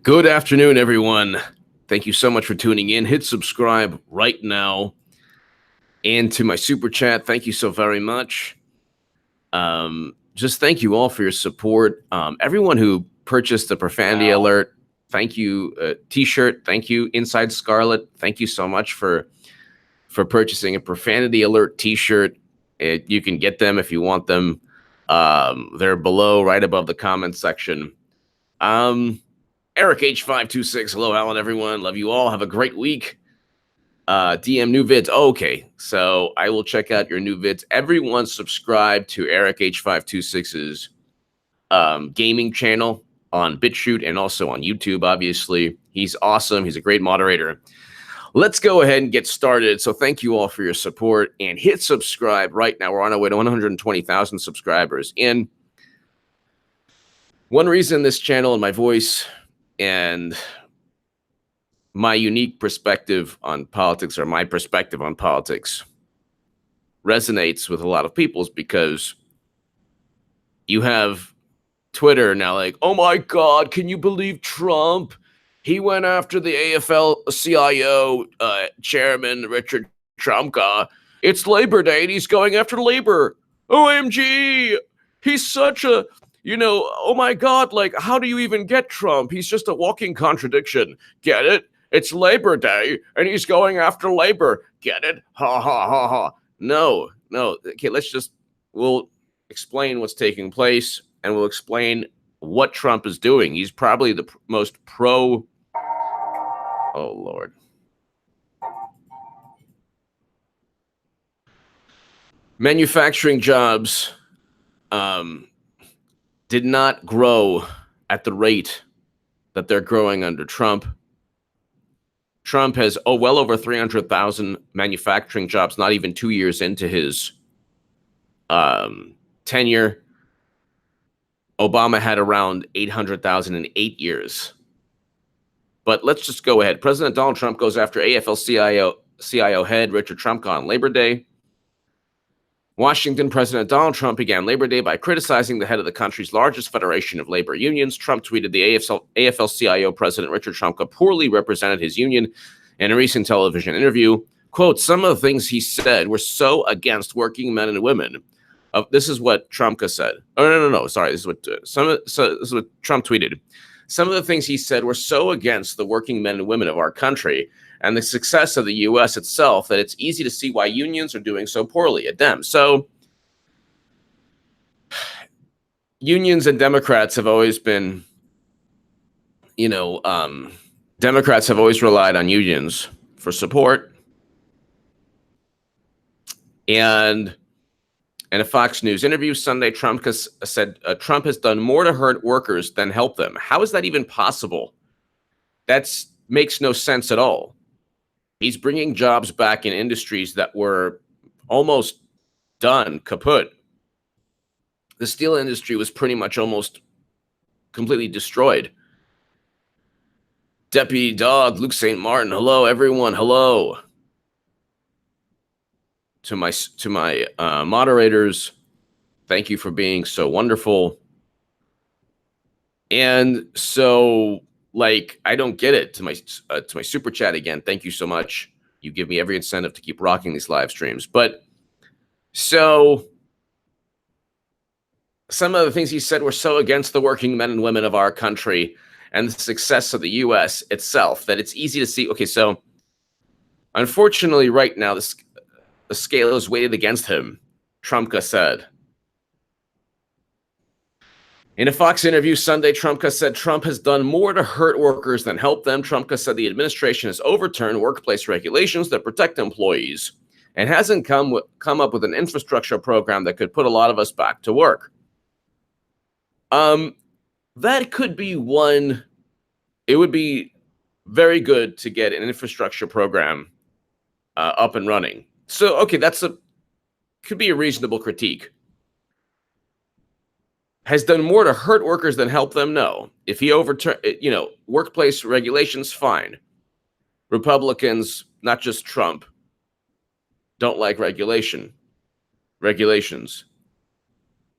Good afternoon, everyone. Thank you so much for tuning in. Hit subscribe right now. And to my super chat, thank you so very much. Just thank you all for your support. Everyone who purchased the profanity alert, thank you. T-shirt, thank you. Inside Scarlet, thank you so much for purchasing a profanity alert T-shirt. You can get them if you want them. They're below, right above the comments section. Eric H526, hello, Alan, everyone. Love you all. Have a great week. DM new vids. Oh, okay, so I will check out your new vids. Everyone subscribe to Eric H526's gaming channel on BitChute and also on YouTube, obviously. He's awesome. He's a great moderator. Let's go ahead and get started. So thank you all for your support and hit subscribe right now. We're on our way to 120,000 subscribers. And one reason this channel and my voice and my unique perspective on politics, or my perspective on politics, resonates with a lot of people is because you have Twitter now like, oh my God, can you believe Trump? He went after the Afl-Cio chairman, Richard Trumka. It's Labor Day and he's going after labor. OMG, he's such a... oh my God, like, how do you even get Trump? He's just a walking contradiction. Get it? It's Labor Day, and he's going after labor. Get it? Ha, ha, ha, ha. No. Okay, we'll explain what's taking place, and we'll explain what Trump is doing. He's probably the most oh, Lord. Manufacturing jobs, did not grow at the rate that they're growing under Trump. Trump has well over 300,000 manufacturing jobs, not even 2 years into his tenure. Obama had around 800,000 in 8 years. But let's just go ahead. President Donald Trump goes after Afl-Cio head Richard Trumka on Labor Day. Washington, President Donald Trump began Labor Day by criticizing the head of the country's largest federation of labor unions. Trump tweeted the Afl-Cio president, Richard Trumka, poorly represented his union in a recent television interview. Quote, some of the things he said were so against working men and women. This is what Trumka said. Oh, no. Sorry, this is what Trump tweeted. Some of the things he said were so against the working men and women of our country and the success of the U.S. itself that it's easy to see why unions are doing so poorly at them. So unions and Democrats have always been, Democrats have always relied on unions for support. And in a Fox News interview Sunday, Trump said Trump has done more to hurt workers than help them. How is that even possible? That makes no sense at all. He's bringing jobs back in industries that were almost done, kaput. The steel industry was pretty much almost completely destroyed. Deputy Dog, Luke St. Martin, hello, everyone, hello. To my moderators, thank you for being so wonderful. And so... I don't get it. To my super chat again, thank you so much. You give me every incentive to keep rocking these live streams. But so some of the things he said were so against the working men and women of our country and the success of the U.S. itself that it's easy to see. Okay, so unfortunately, right now the scale is weighted against him. Trumka said. In a Fox interview Sunday, Trumka said Trump has done more to hurt workers than help them. Trumka said the administration has overturned workplace regulations that protect employees and hasn't come up with an infrastructure program that could put a lot of us back to work. That could be one. It would be very good to get an infrastructure program up and running. So, okay, could be a reasonable critique. Has done more to hurt workers than help them? No. If he overturned, workplace regulations, fine. Republicans, not just Trump, don't like regulations.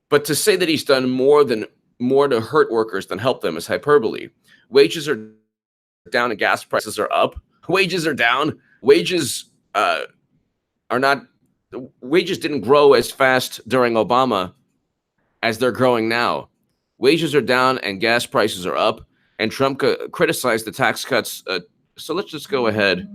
But to say that he's done more than more to hurt workers than help them is hyperbole. Wages are down and gas prices are up. Wages are down. Wages are not. Wages didn't grow as fast during Obama as they're growing now. Wages are down and gas prices are up. And Trump criticized the tax cuts. So let's just go ahead.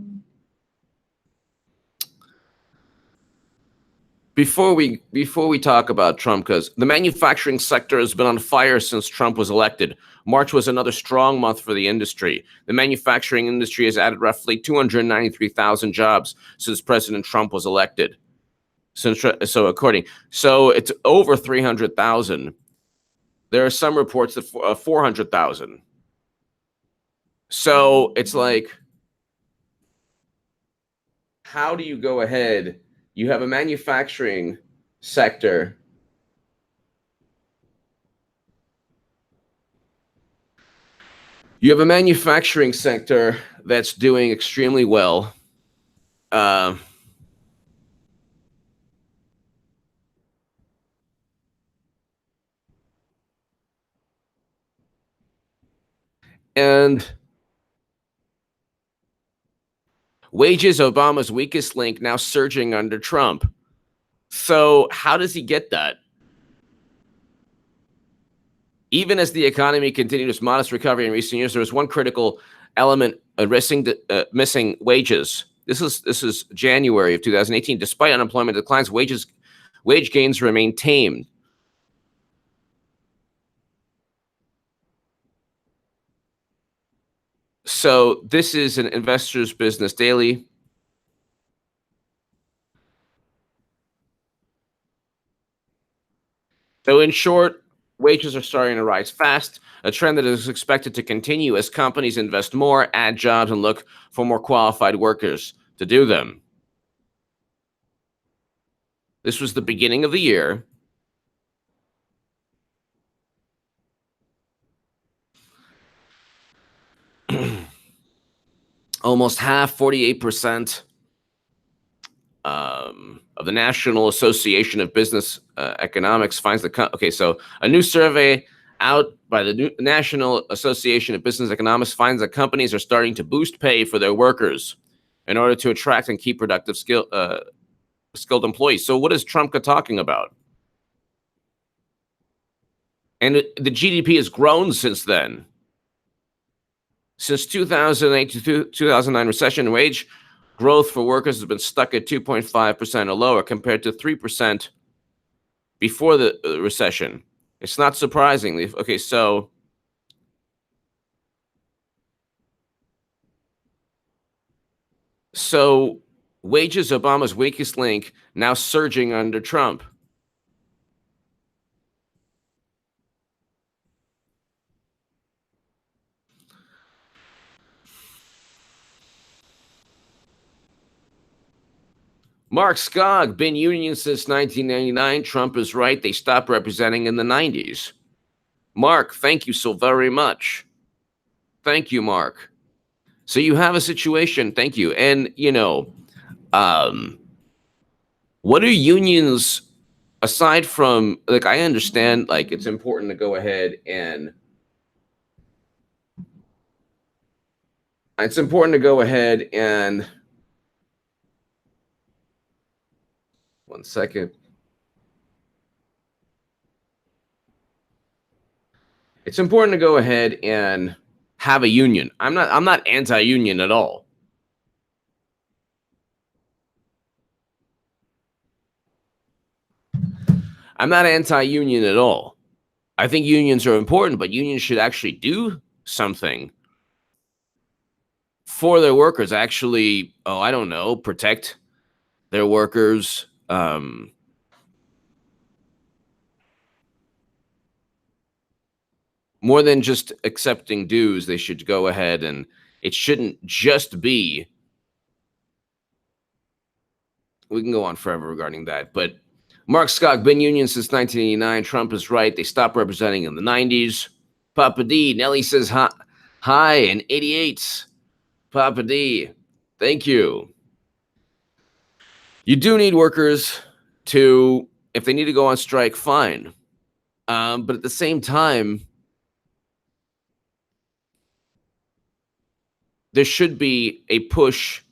Before we talk about Trumka's, the manufacturing sector has been on fire since Trump was elected. March was another strong month for the industry. The manufacturing industry has added roughly 293,000 jobs since President Trump was elected. So it's over 300,000. There are some reports that 400,000. So it's like, how do you go ahead? You have a manufacturing sector. You have a manufacturing sector that's doing extremely well. And wages, Obama's weakest link, now surging under Trump. So how does he get that? Even as the economy continued its modest recovery in recent years, there was one critical element missing: wages. This is January of 2018. Despite unemployment declines, wage gains remain tame. So this is an Investor's Business Daily. So in short, wages are starting to rise fast, a trend that is expected to continue as companies invest more, add jobs, and look for more qualified workers to do them. This was the beginning of the year. Almost half, 48%, of the National Association of Business Economics finds so a new survey out by the National Association of Business Economics finds that companies are starting to boost pay for their workers in order to attract and keep productive skilled employees. So what is Trumka talking about? And the GDP has grown since then. Since 2008 to 2009 recession, wage growth for workers has been stuck at 2.5% or lower compared to 3% before the recession. It's not surprising. Okay, so wages, Obama's weakest link, now surging under Trump. Mark Skog, been union since 1999. Trump is right. They stopped representing in the 90s. Mark, thank you so very much. Thank you, Mark. So you have a situation. Thank you. And, what are unions, aside from, like, I understand, like, it's important to go ahead and one second. It's important to go ahead and have a union. I'm not anti-union at all. I'm not anti-union at all. I think unions are important, but unions should actually do something for their workers. Actually, I don't know, protect their workers. More than just accepting dues, they should go ahead, and it shouldn't just be. We can go on forever regarding that, but Mark Scott, been union since 1989. Trump is right. They stopped representing in the 90s. Papa D, Nelly says hi in 88. Papa D, thank you. You do need workers to, if they need to go on strike, fine. But at the same time, there should be a push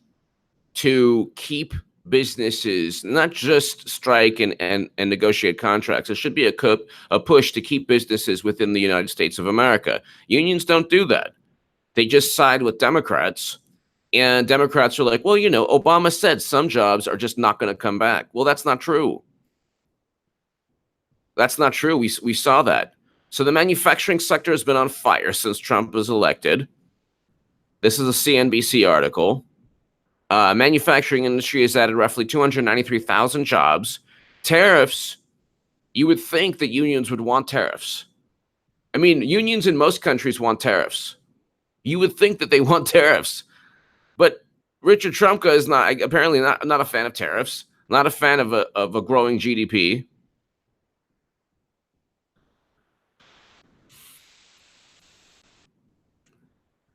to keep businesses, not just strike and negotiate contracts. There should be a push to keep businesses within the United States of America. Unions don't do that. They just side with Democrats. And Democrats are like, well, Obama said some jobs are just not going to come back. Well, that's not true. That's not true. We saw that. So the manufacturing sector has been on fire since Trump was elected. This is a CNBC article. Manufacturing industry has added roughly 293,000 jobs. Tariffs, you would think that unions would want tariffs. I mean, unions in most countries want tariffs. You would think that they want tariffs. But Richard Trumka is apparently not a fan of tariffs, not a fan of a growing GDP.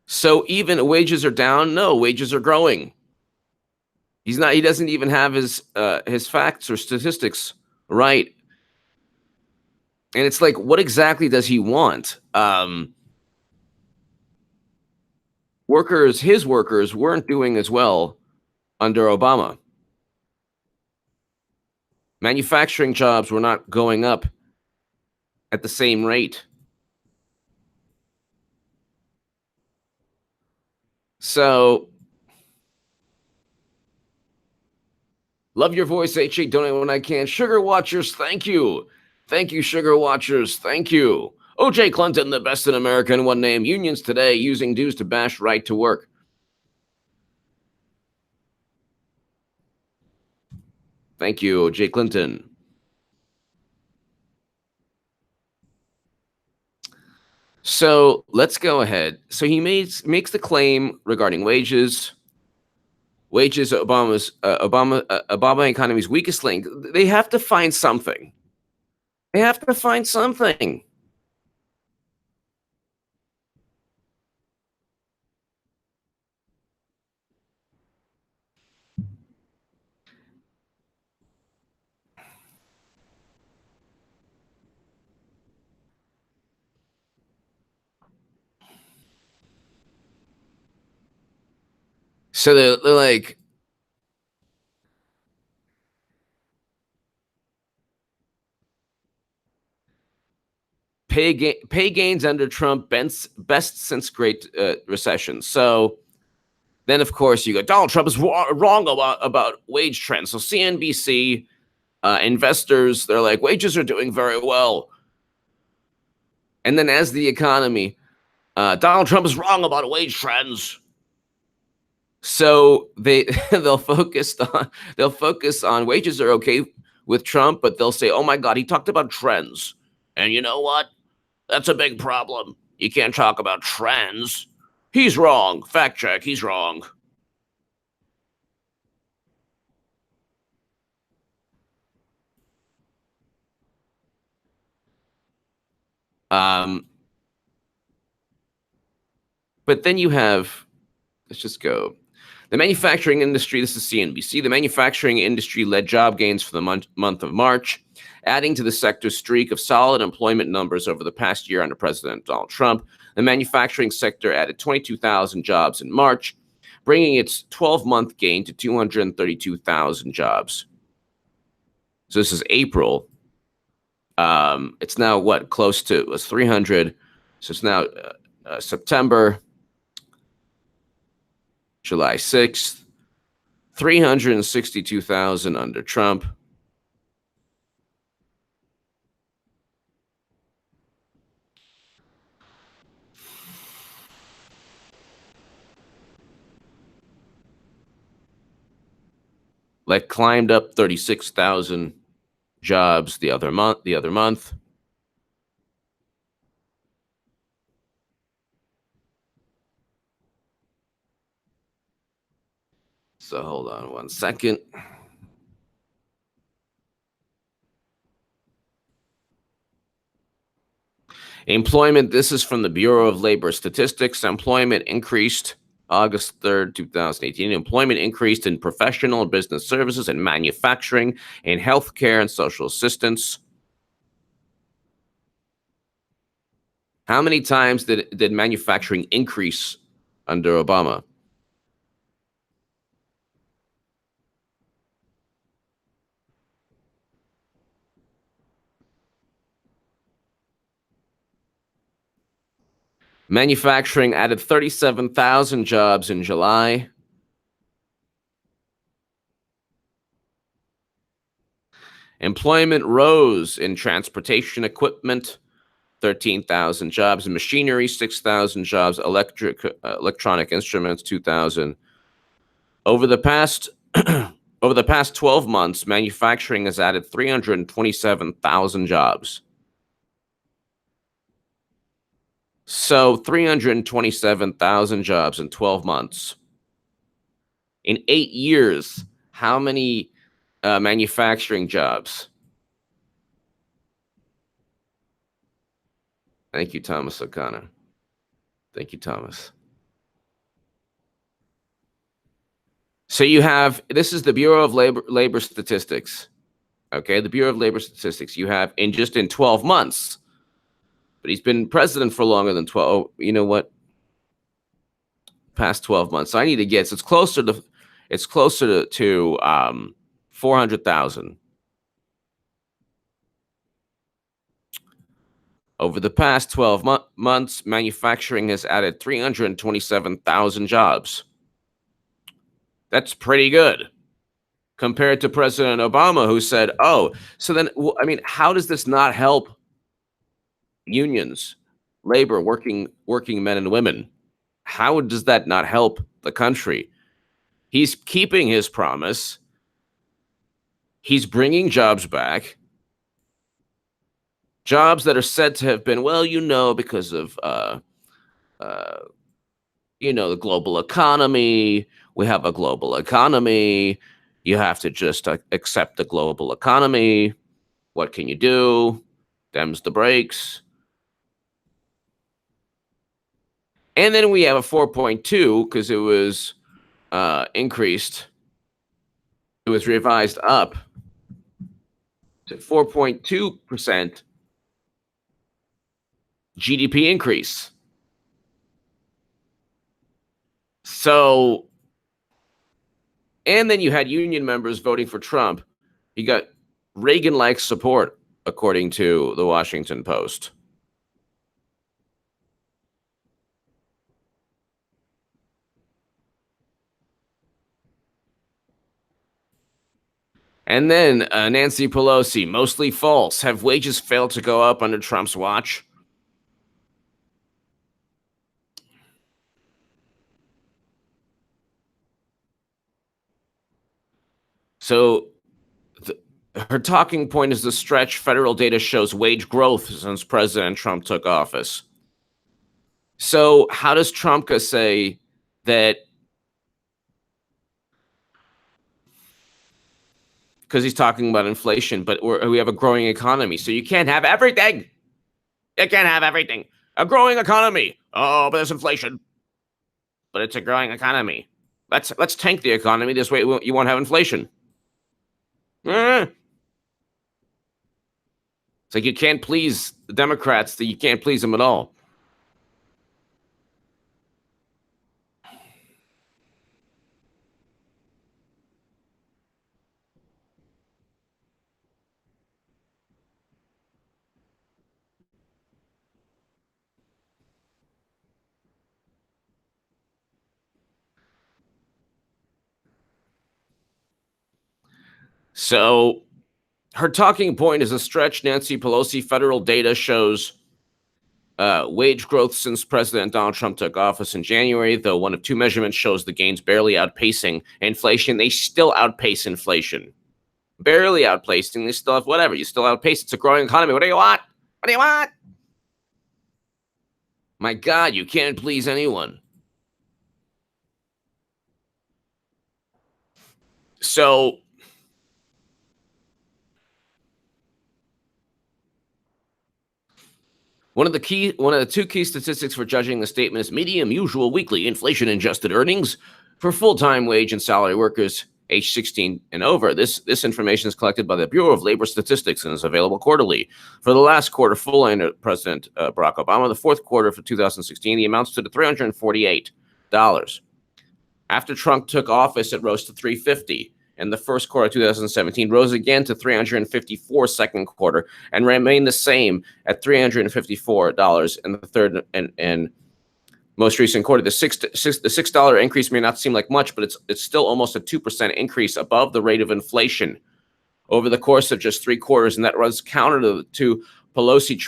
So even wages are down? No, wages are growing. He doesn't even have his facts or statistics right. And it's like, what exactly does he want? His workers weren't doing as well under Obama. Manufacturing jobs were not going up at the same rate. So, love your voice, HA. Donate when I can. Sugar Watchers, thank you. Thank you, Sugar Watchers. Thank you. O.J. Clinton, the best in America in one name. Unions today using dues to bash right to work. Thank you, O.J. Clinton. So let's go ahead. So he makes the claim regarding wages. Wages, Obama economy's weakest link. They have to find something. They have to find something. So they're like, pay gains under Trump best since Great Recession. So then, of course, you go, Donald Trump is wrong about wage trends. So CNBC, investors, they're like, wages are doing very well. And then as the economy, Donald Trump is wrong about wage trends. So they'll focus on wages are okay with Trump, but they'll say, oh my God, he talked about trends. And you know what? That's a big problem. You can't talk about trends. He's wrong. Fact check, he's wrong. But then you have, let's just go. The manufacturing industry, this is CNBC, the manufacturing industry led job gains for the month of March, adding to the sector's streak of solid employment numbers over the past year under President Donald Trump. The manufacturing sector added 22,000 jobs in March, bringing its 12-month gain to 232,000 jobs. So this is April. It's now close to, it was 300. So it's now September, July 6th, 362,000 under Trump. Climbed up 36,000 jobs the other month. So hold on one second. Employment, this is from the Bureau of Labor Statistics. Employment increased August 3rd, 2018. Employment increased in professional and business services and manufacturing and healthcare and social assistance. How many times did manufacturing increase under Obama? Manufacturing added 37,000 jobs in July. Employment rose in transportation equipment, 13,000 jobs, in machinery, 6,000 jobs, electronic instruments, 2,000. Over the past 12 months, manufacturing has added 327,000 jobs. So 327,000 jobs in 12 months. In 8 years, how many manufacturing jobs? Thank you, Thomas O'Connor. Thank you, Thomas. So you have, this is the Bureau of Labor Statistics. Okay, the Bureau of Labor Statistics. You have in 12 months, but he's been president for longer than 12. Oh, you know what? Past 12 months. So I need to get, so it's closer to 400,000. Over the past 12 months, manufacturing has added 327,000 jobs. That's pretty good compared to President Obama, who said, oh, so then, I mean, how does this not help unions, labor, working men and women? How does that not help the country? He's keeping his promise. He's bringing jobs back. Jobs that are said to have been, well, because of, the global economy. We have a global economy. You have to just accept the global economy. What can you do? Dems the brakes. And then we have a 4.2 because it was increased. It was revised up to 4.2% GDP increase. So, and then you had union members voting for Trump. He got Reagan-like support, according to the Washington Post. And then Nancy Pelosi, mostly false. Have wages failed to go up under Trump's watch? So her talking point is the stretch. Federal data shows wage growth since President Trump took office. So how does Trumka say that? Because he's talking about inflation, but we have a growing economy. So you can't have everything. You can't have everything. A growing economy. Oh, but there's inflation. But it's a growing economy. Let's tank the economy. This way you won't have inflation. It's like you can't please the Democrats. You can't please them at all. So her talking point is a stretch. Nancy Pelosi, federal data shows wage growth since President Donald Trump took office in January, though one of two measurements shows the gains barely outpacing inflation. They still outpace inflation. Barely outpacing. They still have whatever. You still outpace. It's a growing economy. What do you want? What do you want? My God, you can't please anyone. So one of the two key statistics for judging the statement is median usual weekly inflation adjusted earnings for full-time wage and salary workers age 16 and over. This information is collected by the Bureau of Labor Statistics and is available quarterly. For the last quarter, full under President Barack Obama, the fourth quarter for 2016, the amount stood to $348. After Trump took office, it rose to $350. In the first quarter of 2017, rose again to $354 second quarter and remained the same at $354 in the third and most recent quarter. The $6 increase may not seem like much, but it's still almost a 2% increase above the rate of inflation over the course of just 3 quarters, and that runs counter to Pelosi,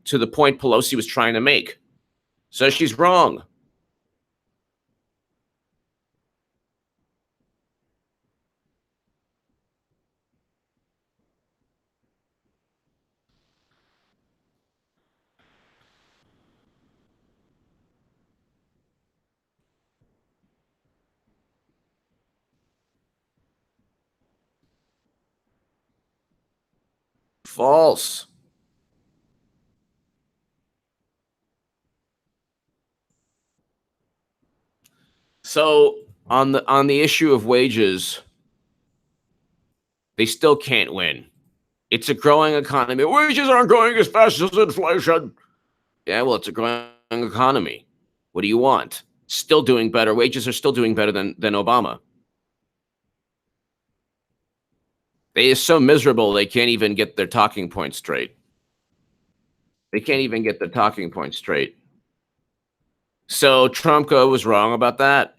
to the point Pelosi was trying to make. So she's wrong. False. So on the issue of wages, they still can't win. It's a growing economy. Wages aren't growing as fast as inflation. Yeah, well, it's a growing economy. What do you want? Still doing better. Wages are still doing better than Obama. They are so miserable they can't even get their talking point straight. They can't even get their talking point straight. So Trumka was wrong about that.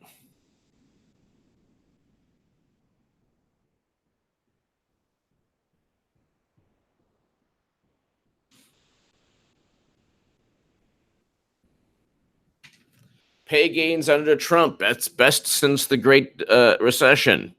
Pay gains under Trump. That's best since the Great Recession.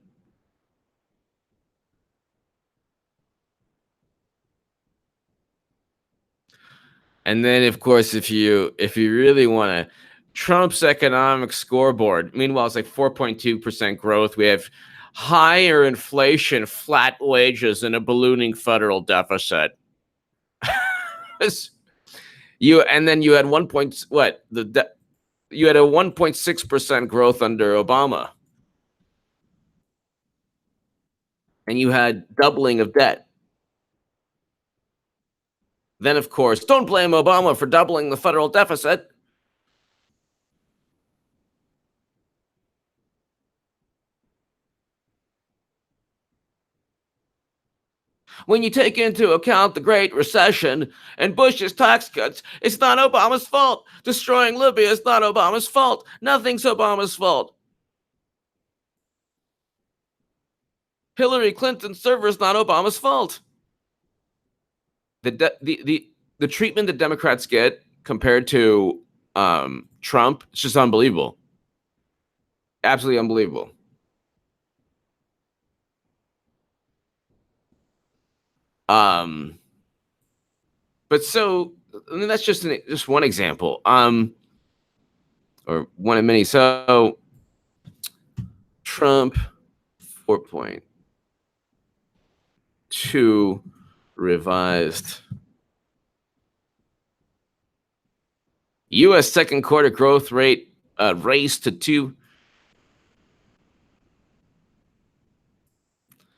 And then, of course, if you really want to, Trump's economic scoreboard, meanwhile, it's like 4.2% growth. We have higher inflation, flat wages, and a ballooning federal deficit. And then you had you had a 1.6% growth under Obama. And you had doubling of debt. Then, of course, don't blame Obama for doubling the federal deficit. When you take into account the Great Recession and Bush's tax cuts, it's not Obama's fault. Destroying Libya is not Obama's fault. Nothing's Obama's fault. Hillary Clinton's server is not Obama's fault. The treatment that Democrats get compared to Trump, it's just unbelievable. Absolutely unbelievable. But so, I mean, that's just one example, or one of many. So Trump 4.2 revised. U.S. second quarter growth rate raised to 2.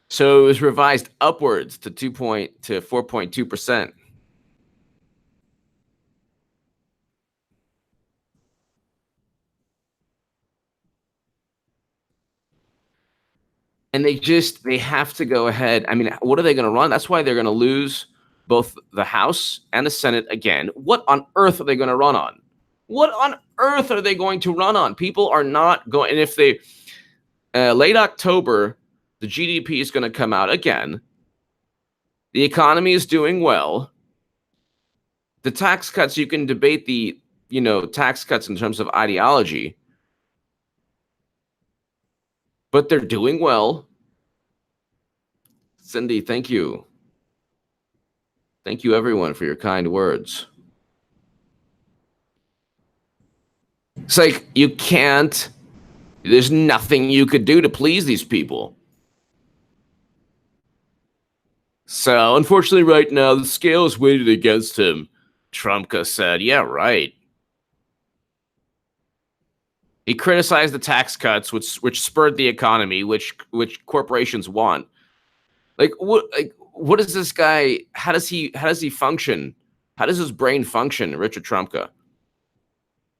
So it was revised upwards to 4.2%. And they have to go ahead. I mean, what are they going to run? That's why they're going to lose both the House and the Senate again. What on earth are they going to run on? What on earth are they going to run on? People are not going. And if they late October, the GDP is going to come out again. The economy is doing well. The tax cuts, you can debate the tax cuts in terms of ideology, but they're doing well. Cindy, thank you. Thank you, everyone, for your kind words. It's like there's nothing you could do to please these people. So, unfortunately, right now, the scale is weighted against him. Trumka said, yeah, right. He criticized the tax cuts, which spurred the economy, which corporations want. Like what is this guy? How does he function? How does his brain function, Richard Trumka?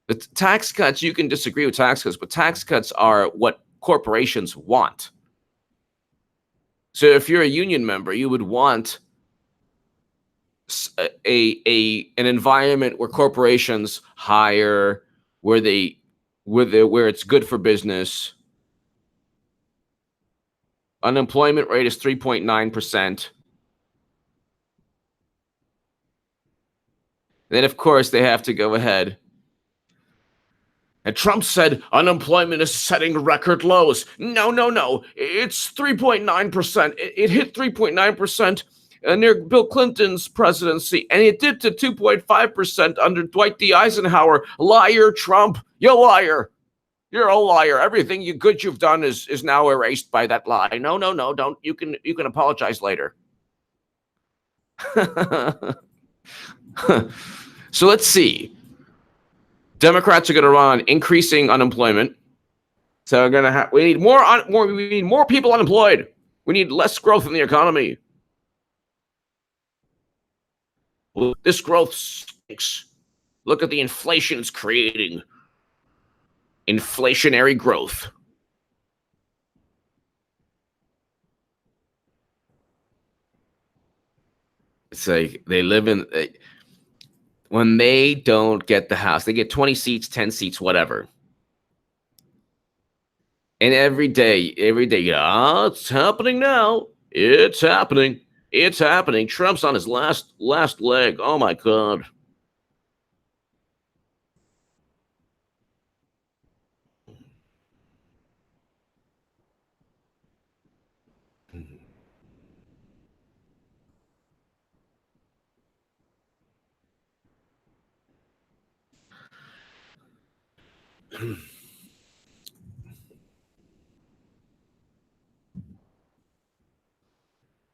The tax cuts, you can disagree with tax cuts, but tax cuts are what corporations want. So if you're a union member, you would want an environment where corporations hire, where it's good for business. Unemployment rate is 3.9%. Then, of course, they have to go ahead. And Trump said unemployment is setting record lows. No. It's 3.9%. It hit 3.9% near Bill Clinton's presidency, and it dipped to 2.5% under Dwight D. Eisenhower. Liar, Trump. You liar. You're a liar. Everything you've done is now erased by that lie. No, don't. You can apologize later. So let's see. Democrats are going to run on increasing unemployment. So we need more people unemployed. We need less growth in the economy. This growth stinks. Look at the inflation it's creating. Inflationary growth. It's like they live in... when they don't get the House, they get 20 seats, 10 seats, whatever. And every day, it's happening now. It's happening. Trump's on his last leg. Oh, my God.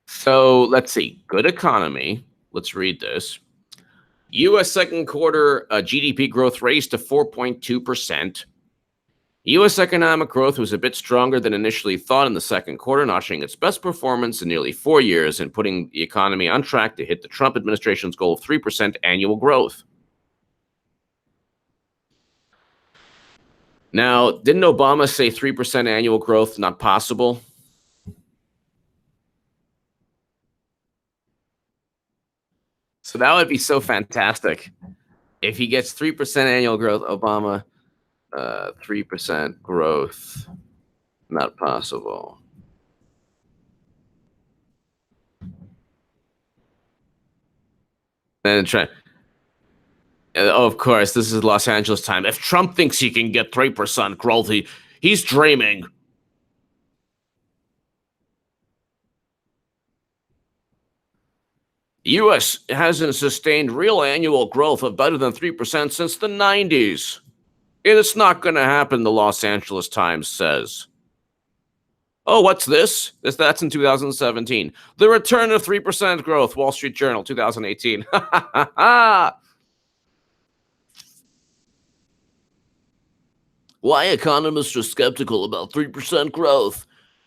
So let's see. Good economy. Let's read this. U.S. second quarter GDP growth raised to 4.2%. U.S. economic growth was a bit stronger than initially thought in the second quarter, notching its best performance in nearly 4 years and putting the economy on track to hit the Trump administration's goal of 3% annual growth. Now, didn't Obama say 3% annual growth not possible? So that would be so fantastic. If he gets 3% annual growth, Obama, 3% growth, not possible. And try. Oh, of course, this is Los Angeles time. If Trump thinks he can get 3% growth, he's dreaming. U.S. hasn't sustained real annual growth of better than 3% since the 90s. It's not going to happen, the Los Angeles Times says. Oh, what's this? That's in 2017. The return of 3% growth, Wall Street Journal, 2018. Why economists are skeptical about 3% growth.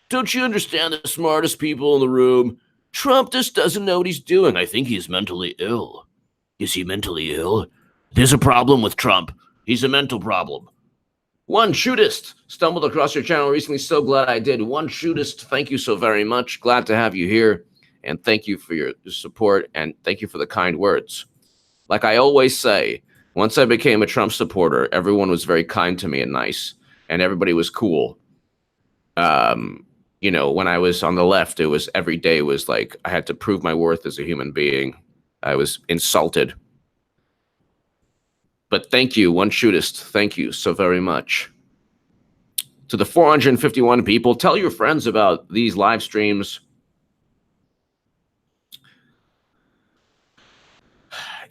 Don't you understand the smartest people in the room? Trump just doesn't know what he's doing. I think he's mentally ill. Is he mentally ill? There's a problem with Trump. He's a mental problem. One Shootist stumbled across your channel recently. So glad I did. One Shootist, thank you so very much. Glad to have you here. And thank you for your support. And thank you for the kind words. Like I always say, once I became a Trump supporter, everyone was very kind to me and nice. And everybody was cool. You know, when I was on the left, it was every day was like I had to prove my worth as a human being. I was insulted. But thank you, One Shootist. Thank you so very much. To the 451 people, tell your friends about these live streams.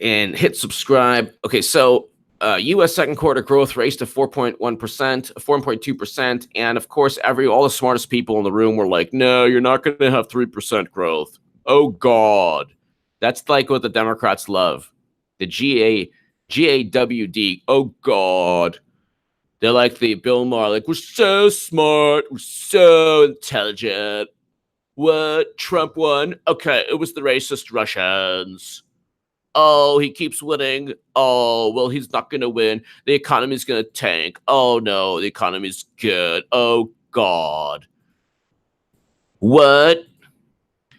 And hit subscribe. Okay, so U.S. second quarter growth raised to 4.1%, 4.2%, and of course, all the smartest people in the room were like, "No, you're not going to have 3% growth." Oh God, that's like what the Democrats love. The GAWD. Oh God, They're like the Bill Maher, like, we're so smart, we're so intelligent. What? Trump won? Okay, it was the racist Russians. Oh, he keeps winning. Oh, well, he's not going to win. The economy's going to tank. Oh, no, the economy's good. Oh, God. What?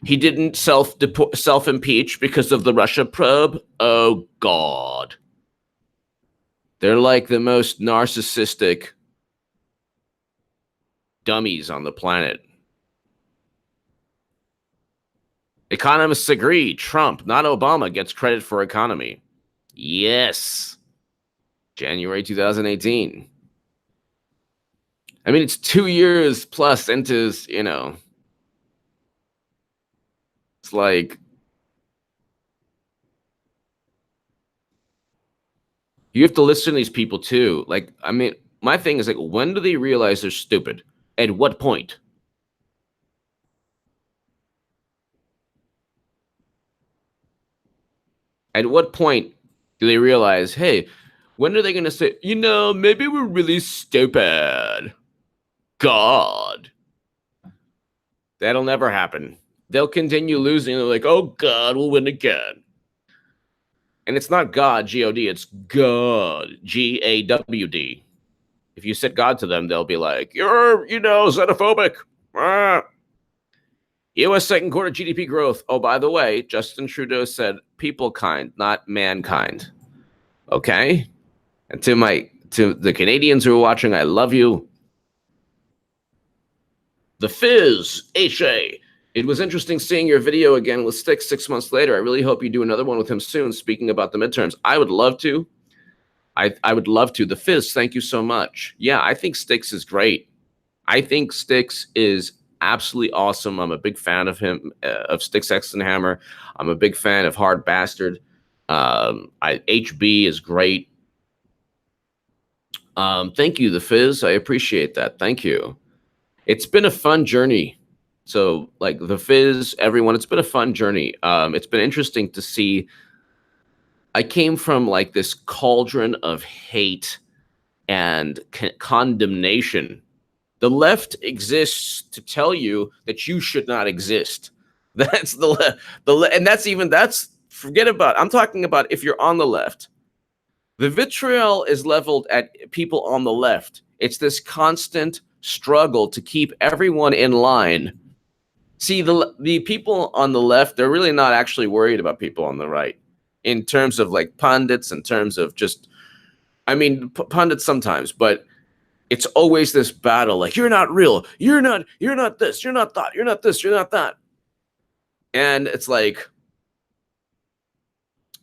He didn't self-impeach because of the Russia probe? Oh, God. They're like the most narcissistic dummies on the planet. Economists agree. Trump, not Obama, gets credit for economy. Yes. January 2018. I mean, it's 2 years plus into, you know, it's like, you have to listen to these people too. Like, I mean, my thing is like, when do they realize they're stupid? At what point? At what point do they realize, hey, when are they going to say, you know, maybe we're really stupid? God. That'll never happen. They'll continue losing. They're like, oh, God, we'll win again. And it's not God, G-O-D, it's God, G-A-W-D. If you set God to them, they'll be like, you're, you know, xenophobic. U.S. second quarter GDP growth. Oh, by the way, Justin Trudeau said people kind, not mankind. Okay? And to the Canadians who are watching, I love you. The Fizz, H.A. It was interesting seeing your video again with Sticks 6 months later. I really hope you do another one with him soon, speaking about the midterms. I would love to. I would love to. The Fizz, thank you so much. Yeah, I think Sticks is great. I think Sticks is absolutely awesome. I'm a big fan of him, of Sticks X and Hammer. I'm a big fan of Hard Bastard. HB is great. Thank you, The Fizz. I appreciate that. Thank you. It's been a fun journey. So, like, The Fizz, everyone, it's been a fun journey. It's been interesting to see. I came from, like, this cauldron of hate and condemnation. The left exists to tell you that you should not exist. That's the left. And that's forget about. I'm talking about if you're on the left. The vitriol is leveled at people on the left. It's this constant struggle to keep everyone in line. See, the people on the left, they're really not actually worried about people on the right in terms of like pundits, in terms of just, I mean, pundits sometimes, but it's always this battle. Like, you're not real. You're not this. You're not that. You're not this. You're not that. And it's like,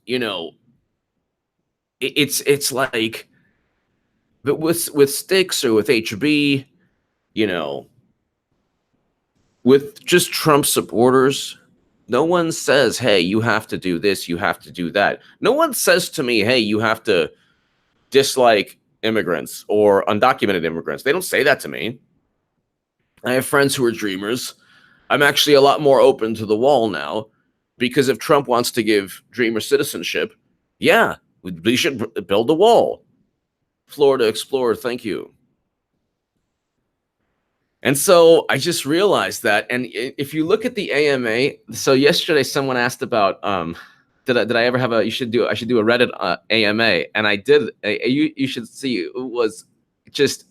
you know, it's like, but with Sticks or with HB, you know, with just Trump supporters, no one says, hey, you have to do this, you have to do that. No one says to me, hey, you have to dislike immigrants or undocumented immigrants. They don't say that to me. I have friends who are dreamers. I'm actually a lot more open to the wall now because if Trump wants to give dreamer citizenship, yeah, we should build a wall. Florida Explorer, thank you. And so I just realized that. And if you look at the AMA, so yesterday someone asked about, did I ever have I should do a Reddit AMA, and I did. You should see, it was just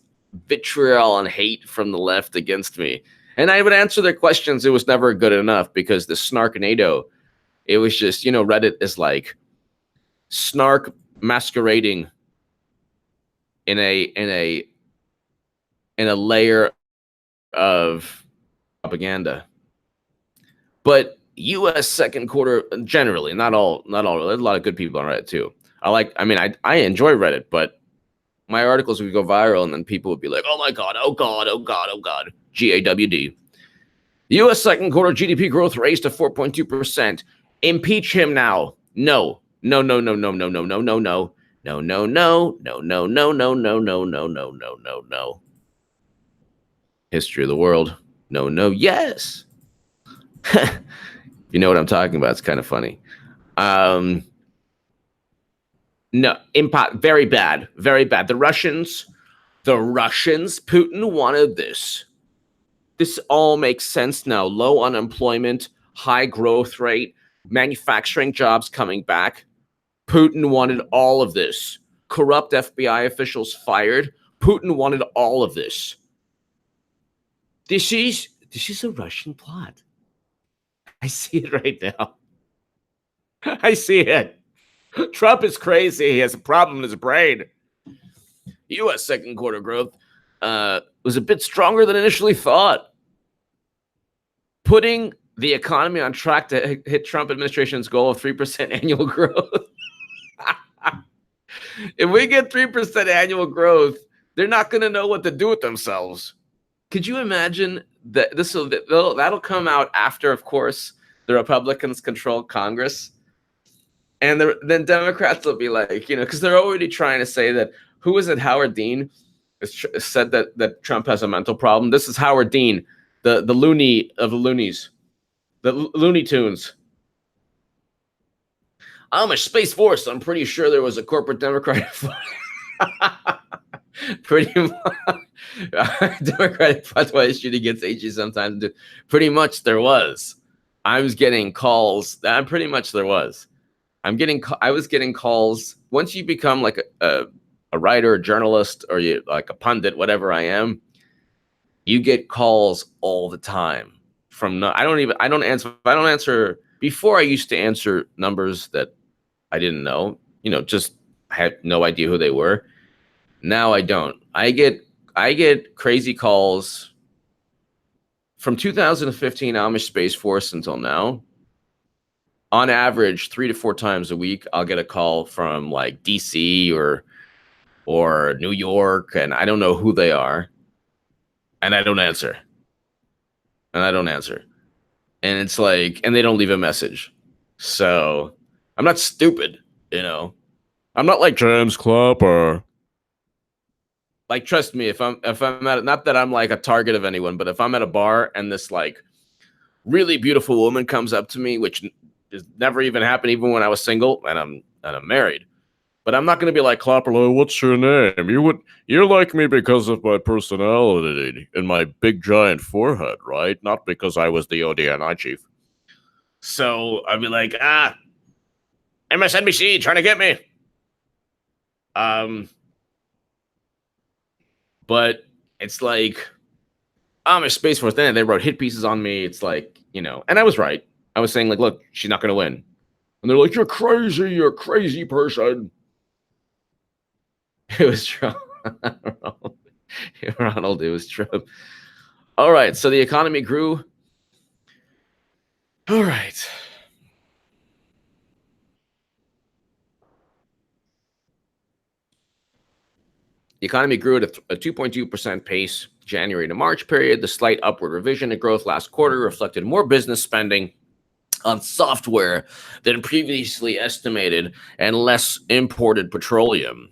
vitriol and hate from the left against me. And I would answer their questions. It was never good enough because the Snarknado, it was just, you know, Reddit is like snark masquerading in a layer of propaganda. But U.S. second quarter, generally, not all, there's a lot of good people on Reddit too. I enjoy Reddit, but my articles would go viral and then people would be like, oh my God, oh God, oh God, oh God, GAWD. U.S. second quarter GDP growth raised to 4.2%. Impeach him now. No. No, no, no, no, no, no, no, no, no. No, no, no, no, no, no, no, no, no, no, no, no, no, no. History of the world. No, no, yes. You know what I'm talking about. It's kind of funny. No, very bad, very bad. The Russians The Russians, Putin wanted this. This all makes sense now. Low unemployment, high growth rate, manufacturing jobs coming back. Putin wanted all of this. Corrupt FBI officials fired. Putin wanted all of this. This is a Russian plot. I see it right now. I see it. Trump is crazy. He has a problem in his brain. U.S. second quarter growth was a bit stronger than initially thought, putting the economy on track to hit Trump administration's goal of 3% annual growth. If we get 3% annual growth, they're not going to know what to do with themselves. Could you imagine that that'll come out after, of course, the Republicans control Congress? And then Democrats will be like, because they're already trying to say that, who is it, Howard Dean, said that Trump has a mental problem. This is Howard Dean, the loony of the loonies, the Looney Tunes. I'm a Space Force. I'm pretty sure there was a corporate Democratic pretty much Democratic fatwa issued against AG sometimes. Pretty much there was. I was getting calls. Pretty much there was. I was getting calls. Once you become like a writer, a journalist, or you like a pundit, whatever I am, you get calls all the time from I don't answer. Before, I used to answer numbers that I didn't know, just had no idea who they were. Now I don't. I get crazy calls from 2015 Amish Space Force until now. On average, 3 to 4 times a week, I'll get a call from like DC or New York, and I don't know who they are, and I don't answer. And it's like, and they don't leave a message. So I'm not stupid, I'm not like James Clapper. Like, trust me, if I'm at, not that I'm like a target of anyone, but if I'm at a bar and this like really beautiful woman comes up to me, which has never even happened, even when I was single and I'm married. But I'm not going to be like, Clapper, what's your name? You're like me because of my personality and my big giant forehead, right? Not because I was the ODNI chief. So I'd be like, MSNBC trying to get me. But it's like, I'm a Space Force. Then they wrote hit pieces on me. It's like, and I was right. I was saying like, look, she's not going to win. And they're like, you're a crazy person. It was Trump. Ronald, it was Trump. All right, so the economy grew. All right. The economy grew at a 2.2% pace January to March period. The slight upward revision in growth last quarter reflected more business spending on software than previously estimated and less imported petroleum.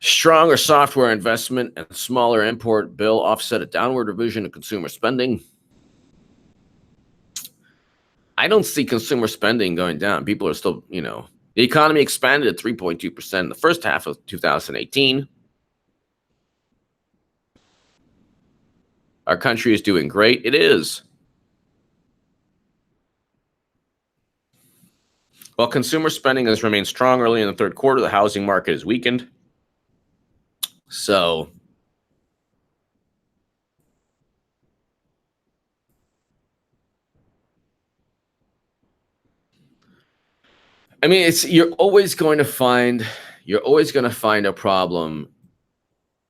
Stronger software investment and smaller import bill offset a downward revision in consumer spending. I don't see consumer spending going down. People are still, the economy expanded at 3.2% in the first half of 2018. Our country is doing great. It is. While consumer spending has remained strong early in the third quarter, the housing market has weakened. So, I mean, you're always going to find a problem.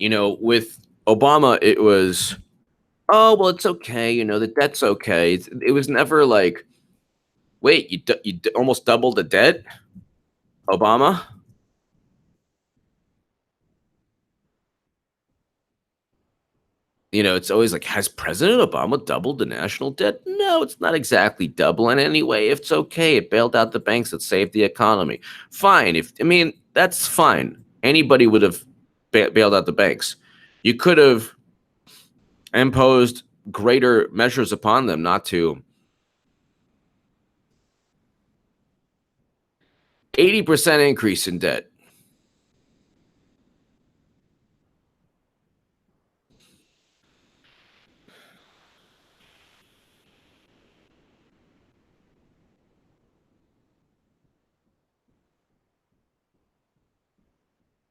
With Obama, it was, oh, well, it's okay. The debt's okay. It was never like, wait, you almost doubled the debt, Obama? It's always like, has President Obama doubled the national debt? No, it's not exactly double. And anyway, if it's okay, it bailed out the banks that saved the economy. Fine. That's fine. Anybody would have bailed out the banks. You could have imposed greater measures upon them not to. 80% increase in debt.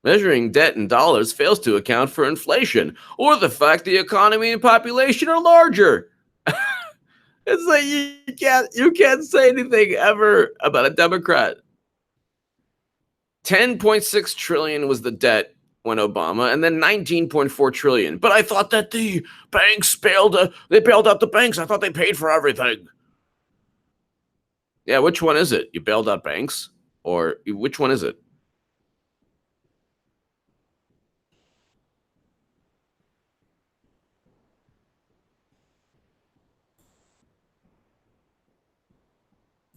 Measuring debt in dollars fails to account for inflation or the fact the economy and population are larger. It's like you can't say anything ever about a Democrat. 10.6 trillion was the debt when Obama, and then 19.4 trillion. But I thought that the banks they bailed out the banks. I thought they paid for everything. Yeah, which one is it? You bailed out banks? Or which one is it?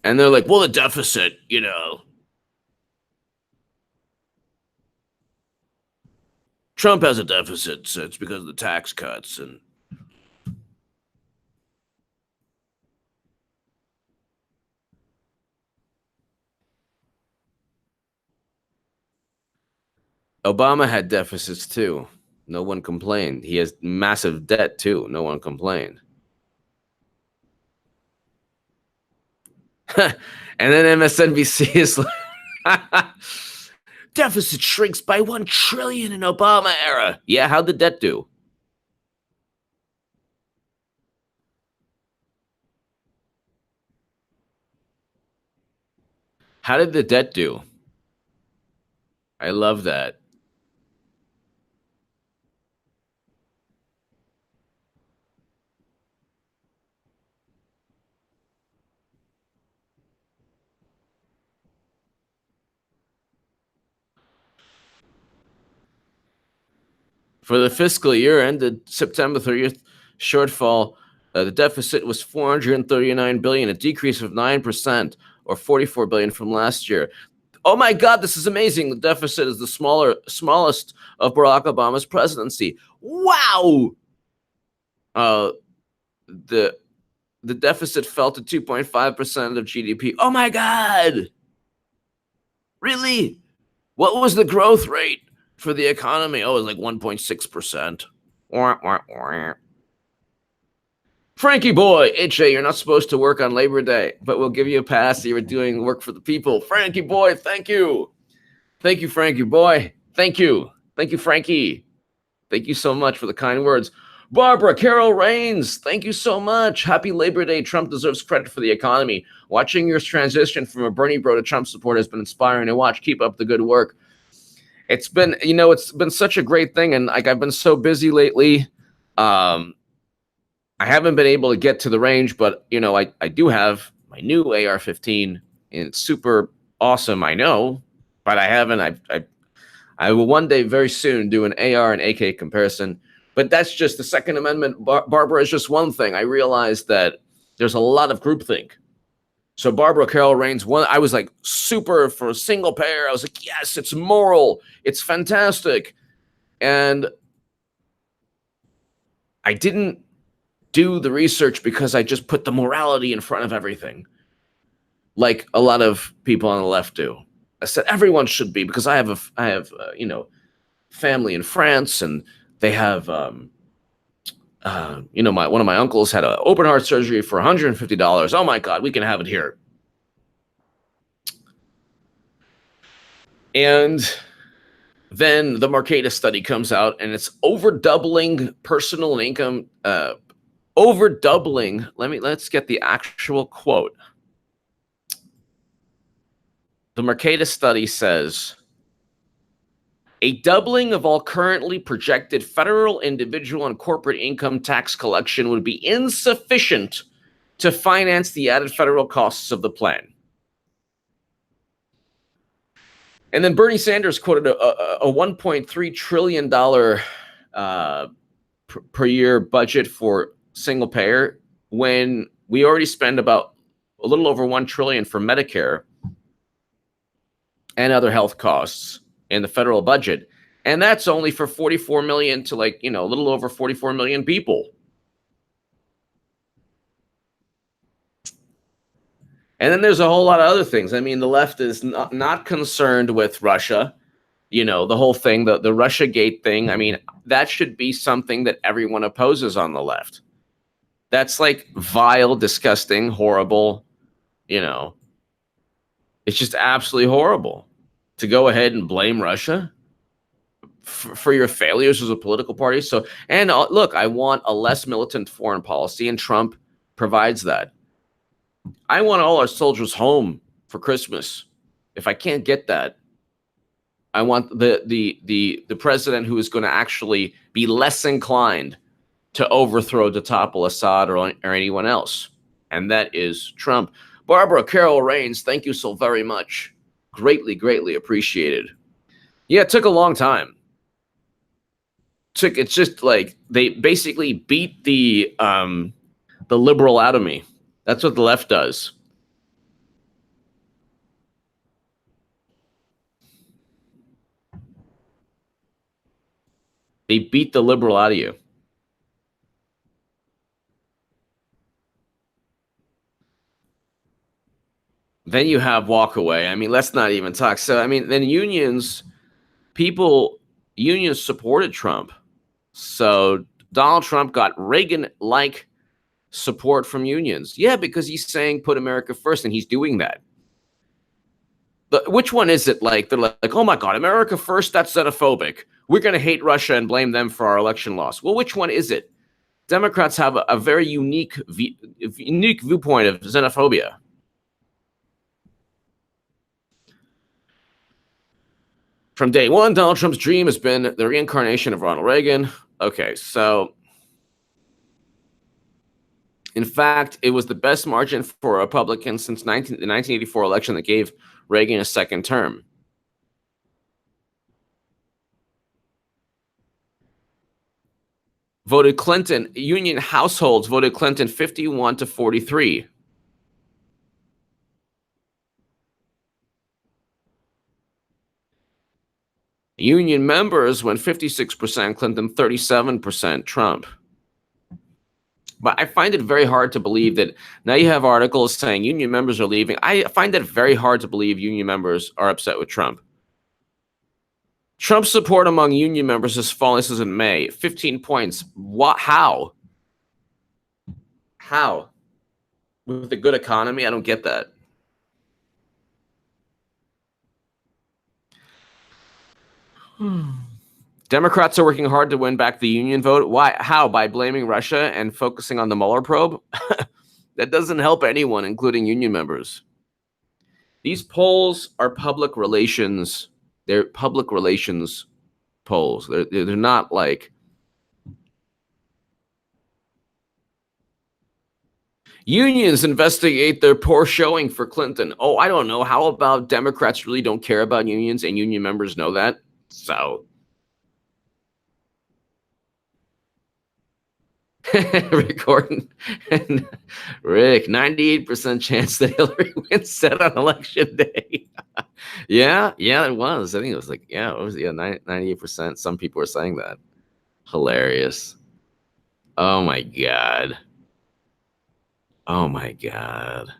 And they're like, well, the deficit, Trump has a deficit, so it's because of the tax cuts. And Obama had deficits too. No one complained. He has massive debt too. No one complained. And then MSNBC is like, deficit shrinks by 1 trillion in Obama era. Yeah, how'd the debt do? How did the debt do? I love that. For the fiscal year ended September 30th, shortfall, the deficit was 439 billion, a decrease of 9% or 44 billion from last year. Oh my God, this is amazing. The deficit is the smallest of Barack Obama's presidency. Wow. The deficit fell to 2.5% of GDP. Oh my God. Really? What was the growth rate for the economy? Oh, it was like 1.6%. Frankie boy, HA, you're not supposed to work on Labor Day, but we'll give you a pass. You were doing work for the people. Frankie boy, thank you. Thank you, Frankie boy. Thank you. Thank you, Frankie. Thank you so much for the kind words. Barbara Carol Rains, thank you so much. Happy Labor Day. Trump deserves credit for the economy. Watching your transition from a Bernie bro to Trump support has been inspiring to watch. Keep up the good work. It's been, it's been such a great thing. And like, I've been so busy lately. I haven't been able to get to the range, but I do have my new AR-15 and it's super awesome. I know, but I haven't. I will one day very soon do an AR and AK comparison, but that's just the Second Amendment. Barbara is just one thing. I realized that there's a lot of groupthink. So Barbara Carol Rains, I was like super for a single payer. I was like, yes, it's moral. It's fantastic. And I didn't do the research because I just put the morality in front of everything. Like a lot of people on the left do. I said everyone should be, because I have family in France, and they have one of my uncles had an open heart surgery for $150. Oh my God, we can have it here. And then the Mercatus study comes out, and it's over doubling personal income. Over doubling. Let's get the actual quote. The Mercatus study says a doubling of all currently projected federal, individual, and corporate income tax collection would be insufficient to finance the added federal costs of the plan. And then Bernie Sanders quoted a $1.3 trillion per year budget for single payer, when we already spend about a little over $1 trillion for Medicare and other health costs in the federal budget. And that's only for 44 million to a little over 44 million people. And then there's a whole lot of other things. I mean, the left is not concerned with Russia. The whole thing, the Russiagate thing. I mean, that should be something that everyone opposes on the left. That's like vile, disgusting, horrible. It's just absolutely horrible to go ahead and blame Russia. for your failures as a political party. So, and look, I want a less militant foreign policy, and Trump provides that. I want all our soldiers home for Christmas. If I can't get that, I want the president who is going to actually be less inclined to overthrow, to topple Assad or anyone else, and that is Trump. Barbara Carol Rains, thank you so very much. Greatly appreciated. Yeah, it took a long time. It's just like they basically beat the liberal out of me. That's what the left does. They beat the liberal out of you. Then you have walk away. I mean, let's not even talk. So, I mean, then unions supported Trump. So Donald Trump got Reagan-like support from unions. Yeah, because he's saying put America first, and he's doing that. Which one is it? Like, they're like, oh my God, America first, that's xenophobic. We're going to hate Russia and blame them for our election loss. Well, which one is it? Democrats have a very unique viewpoint of xenophobia. From day one, Donald Trump's dream has been the reincarnation of Ronald Reagan. Okay, so in fact, it was the best margin for Republicans since the 1984 election that gave Reagan a second term. Voted Clinton, union households voted Clinton 51 to 43. Union members went 56% Clinton, 37% Trump. But I find it very hard to believe that now you have articles saying union members are leaving. I find it very hard to believe union members are upset with Trump. Trump's support among union members has fallen. This is in May, 15 points. What? How? How? With a good economy? I don't get that. Democrats are working hard to win back the union vote. Why? How? By blaming Russia and focusing on the Mueller probe? That doesn't help anyone, including union members. These polls are public relations. They're public relations polls. They're not like... Unions investigate their poor showing for Clinton. Oh, I don't know. How about Democrats really don't care about unions and union members know that? So... Rick Gordon and Rick, 98% chance that Hillary wins set on election day. yeah, it was. I think it was like, yeah, it was 98%. Some people were saying that. Hilarious. Oh my God. Oh my God.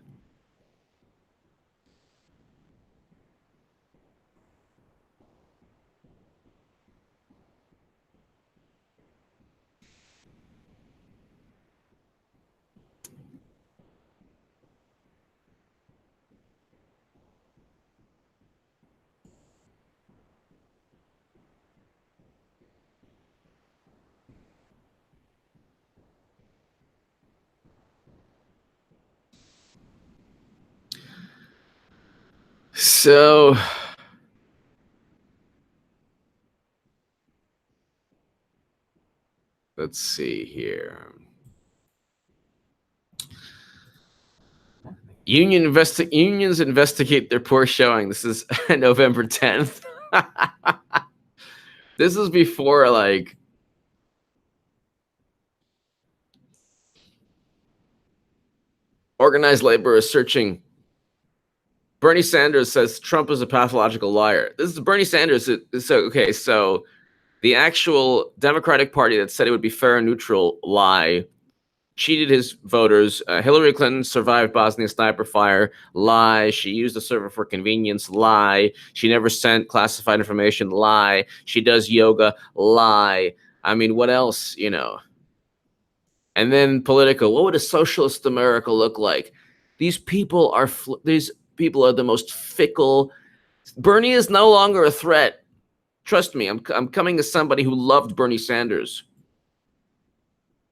So let's see here. Unions investigate their poor showing. This is November 10th. This is before, like, organized labor is searching. Bernie Sanders says Trump is a pathological liar. This is Bernie Sanders. So, okay, so the actual Democratic Party that said it would be fair and neutral lie, cheated his voters. Hillary Clinton survived Bosnia sniper fire, lie. She used the server for convenience, lie. She never sent classified information, lie. She does yoga, lie. I mean, what else, you know? And then Politico, what would a socialist America look like? These people are the most fickle. Bernie is no longer a threat. Trust me, I'm coming as somebody who loved Bernie Sanders.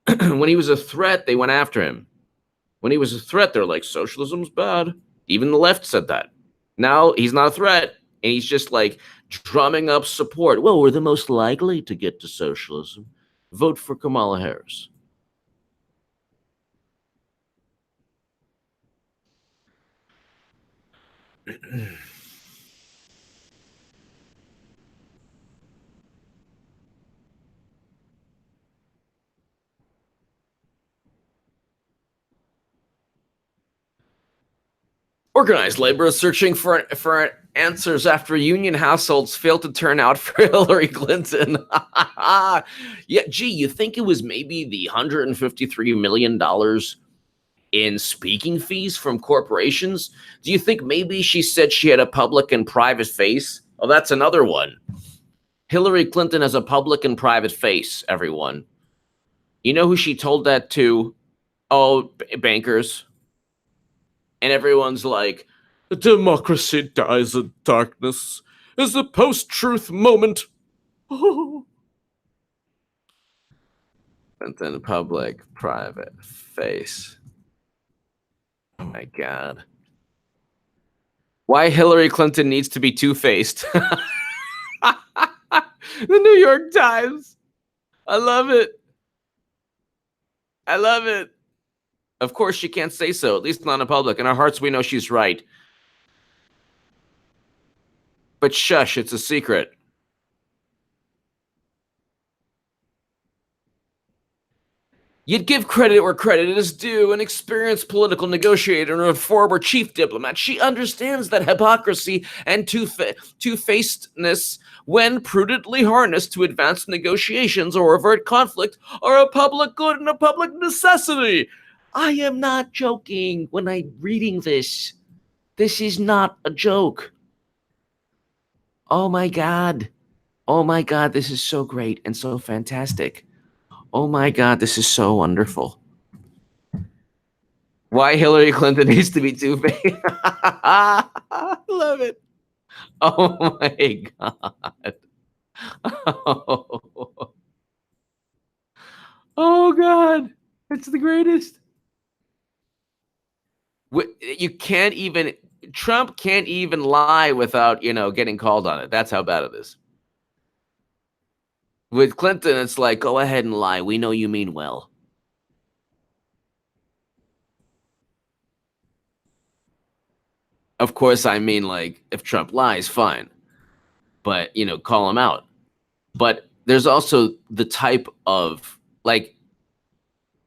When he was a threat, they went after him. When he was a threat, they're like, socialism's bad. Even the left said that. Now he's not a threat, and he's just like drumming up support. Well, we're the most likely to get to socialism. Vote for Kamala Harris. Organized labor is searching for answers after union households failed to turn out for Hillary Clinton. Yeah, gee, you think it was maybe the $153 million in speaking fees from corporations? Do you think maybe she said she had a public and private face? Oh, that's another one. Hillary Clinton has a public and private face, everyone. You know who she told that to? Oh, bankers. And everyone's like, democracy dies in darkness. Is the post-truth moment. Clinton public, private face. Oh my God. Why Hillary Clinton needs to be two-faced. The New York Times. I love it. I love it. Of course, she can't say so, at least not in public. In our hearts, we know she's right. But shush, it's a secret. You'd give credit where credit is due. An experienced political negotiator and a former chief diplomat. She understands that hypocrisy and two-facedness, when prudently harnessed to advance negotiations or avert conflict, are a public good and a public necessity. I am not joking when I'm reading this. This is not a joke. Oh my God. Oh my God, this is so great and so fantastic. Oh my God, this is so wonderful. Why Hillary Clinton needs to be two-faced. I love it. Oh my God. Oh. Oh God. It's the greatest. You can't even, Trump can't even lie without, getting called on it. That's how bad it is. With Clinton, it's like, go ahead and lie. We know you mean well. Of course, I mean, like, if Trump lies, fine. But, call him out. But there's also the type of, like,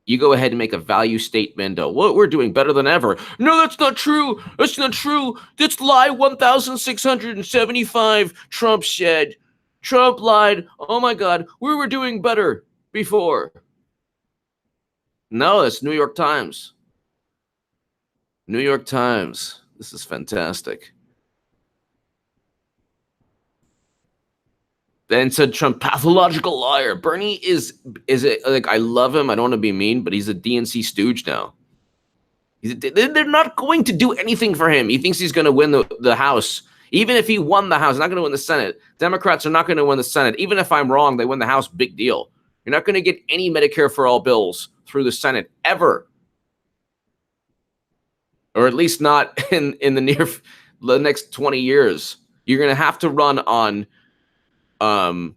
you go ahead and make a value statement. Well, we're doing better than ever. No, that's not true. That's not true. That's lie 1,675. Trump said. Trump lied. Oh my God, we were doing better before. No, it's New York Times. New York Times. This is fantastic. Then said Trump, pathological liar. Bernie is like, I love him. I don't want to be mean, but he's a DNC stooge now. They're not going to do anything for him. He thinks he's going to win the House. Even if he won the House, he's not going to win the Senate. Democrats are not going to win the Senate. Even if I'm wrong, they win the House, big deal. You're not going to get any Medicare for all bills through the Senate ever. Or at least not in the next 20 years. You're going to have to run on more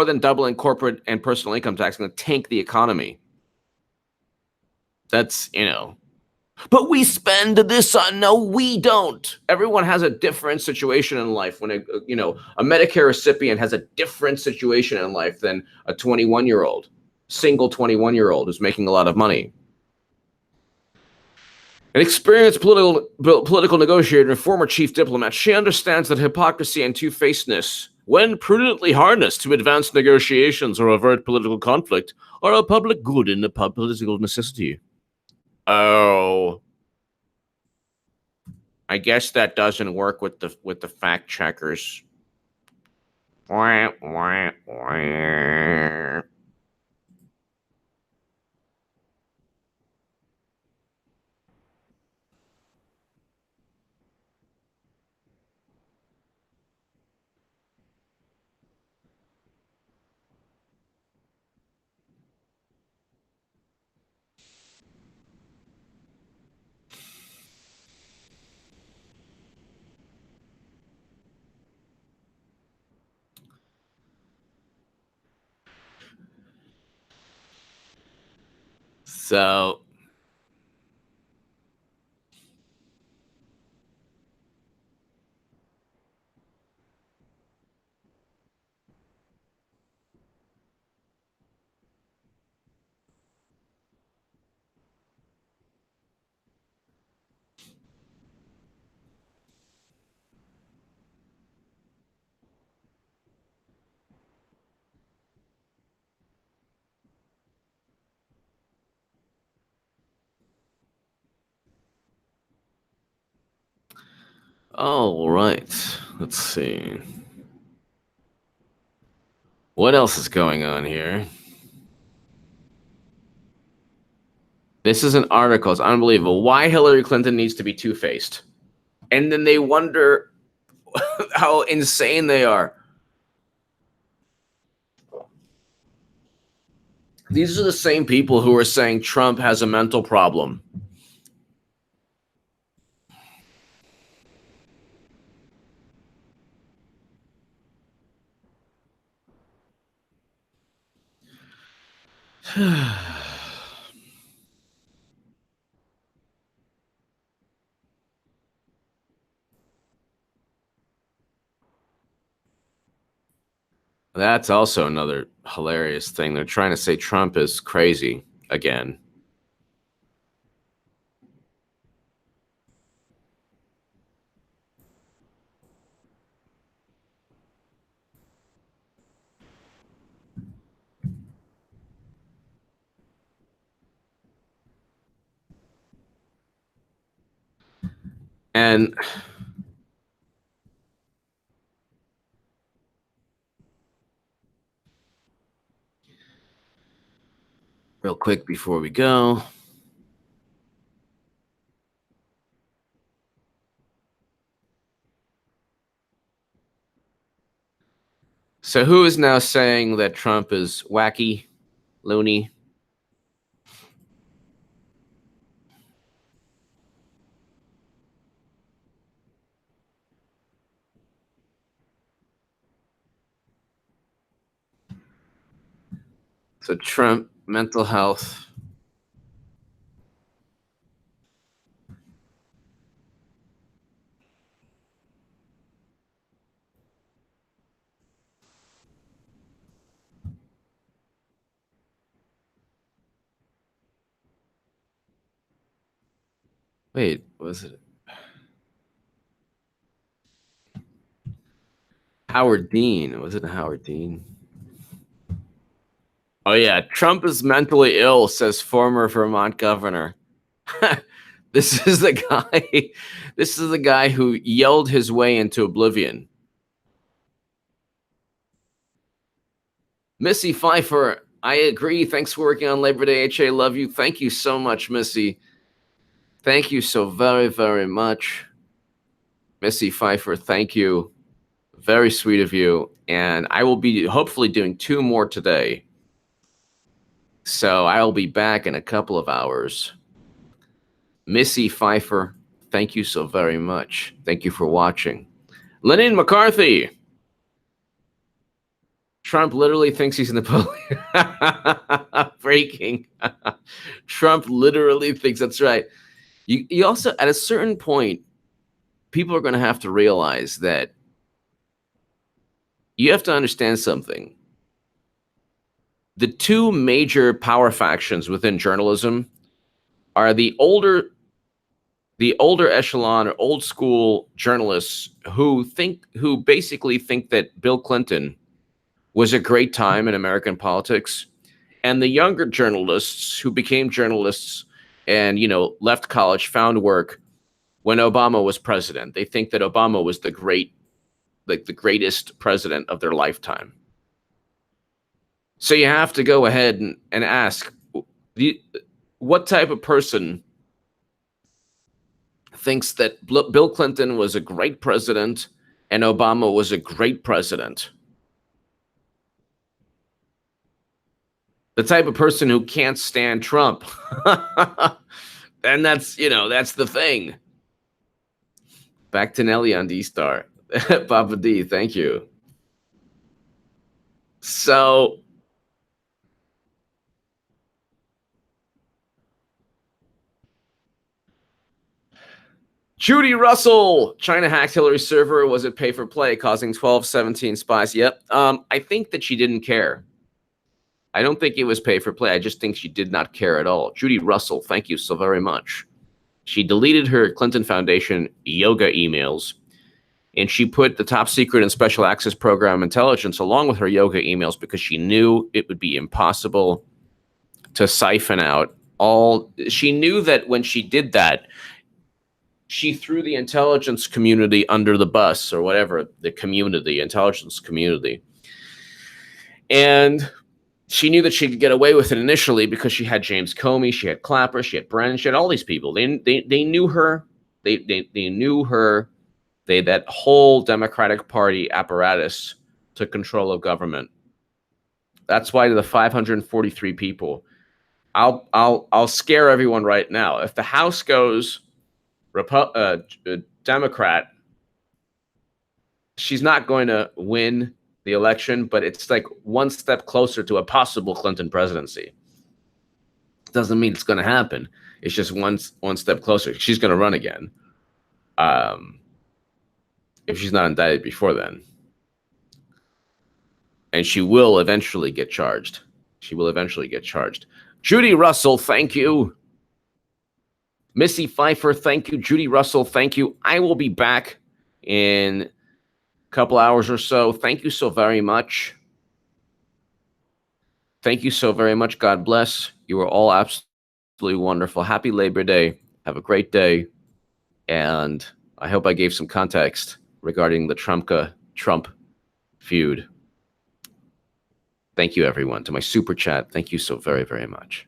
than doubling corporate and personal income tax, going to tank the economy. That's, but we spend this on, no, we don't. Everyone has a different situation in life. When a Medicare recipient has a different situation in life than a 21-year-old, single 21-year-old who's making a lot of money. An experienced political negotiator and former chief diplomat, she understands that hypocrisy and two-facedness, when prudently harnessed to advance negotiations or avert political conflict, are a public good and a political necessity. Oh, I guess that doesn't work with the fact checkers. Wah, wah, wah. So all right. Let's see. What else is going on here? This is an article. It's unbelievable. Why Hillary Clinton needs to be two-faced. And then they wonder how insane they are. These are the same people who are saying Trump has a mental problem. That's also another hilarious thing. They're trying to say Trump is crazy again. And real quick before we go, so who is now saying that Trump is wacky, loony? So Trump, mental health. Wait, was it Howard Dean? Was it Howard Dean? Oh yeah, Trump is mentally ill, says former Vermont governor. This is the guy. This is the guy who yelled his way into oblivion. Missy Pfeiffer, I agree. Thanks for working on Labor Day. HA, love you. Thank you so much, Missy. Thank you so very, very much. Missy Pfeiffer, thank you. Very sweet of you. And I will be hopefully doing 2 more today. So I'll be back in a couple of hours. Missy Pfeiffer, thank you so very much. Thank you for watching. Lennon McCarthy. Trump literally thinks he's Napoleon. Breaking. Trump literally thinks that's right. You also, at a certain point, people are going to have to realize that you have to understand something. The 2 major power factions within journalism are the older echelon or old school journalists who basically think that Bill Clinton was a great time in American politics, and the younger journalists who became journalists and left college, found work when Obama was president. They think that Obama was the greatest president of their lifetime. So you have to go ahead and ask, what type of person thinks that Bill Clinton was a great president and Obama was a great president? The type of person who can't stand Trump. And that's the thing. Back to Nelly on D-Star. Papa D, thank you. So Judy Russell, China hacked Hillary's server. Was it pay for play, causing 17 spies? Yep. I think that she didn't care. I don't think it was pay for play. I just think she did not care at all. Judy Russell, thank you so very much. She deleted her Clinton Foundation yoga emails, and she put the top secret and special access program intelligence along with her yoga emails because she knew it would be impossible to siphon out all. She knew that when she did that, she threw the intelligence community under the bus, or whatever, the community, intelligence community. And she knew that she could get away with it initially because she had James Comey, she had Clapper, she had Brennan, she had all these people. They knew her. They knew her. That whole Democratic Party apparatus took control of government. That's why the 543 people. I'll scare everyone right now. If the House goes Democrat, she's not going to win the election, but it's like one step closer to a possible Clinton presidency. Doesn't mean it's going to happen. It's just one step closer. She's going to run again, if she's not indicted before then. And she will eventually get charged. She will eventually get charged. Judy Russell, thank you. Missy Pfeiffer, thank you. Judy Russell, thank you. I will be back in a couple hours or so. Thank you so very much. Thank you so very much. God bless. You are all absolutely wonderful. Happy Labor Day. Have a great day. And I hope I gave some context regarding the Trump feud. Thank you, everyone. To my super chat, thank you so very, very much.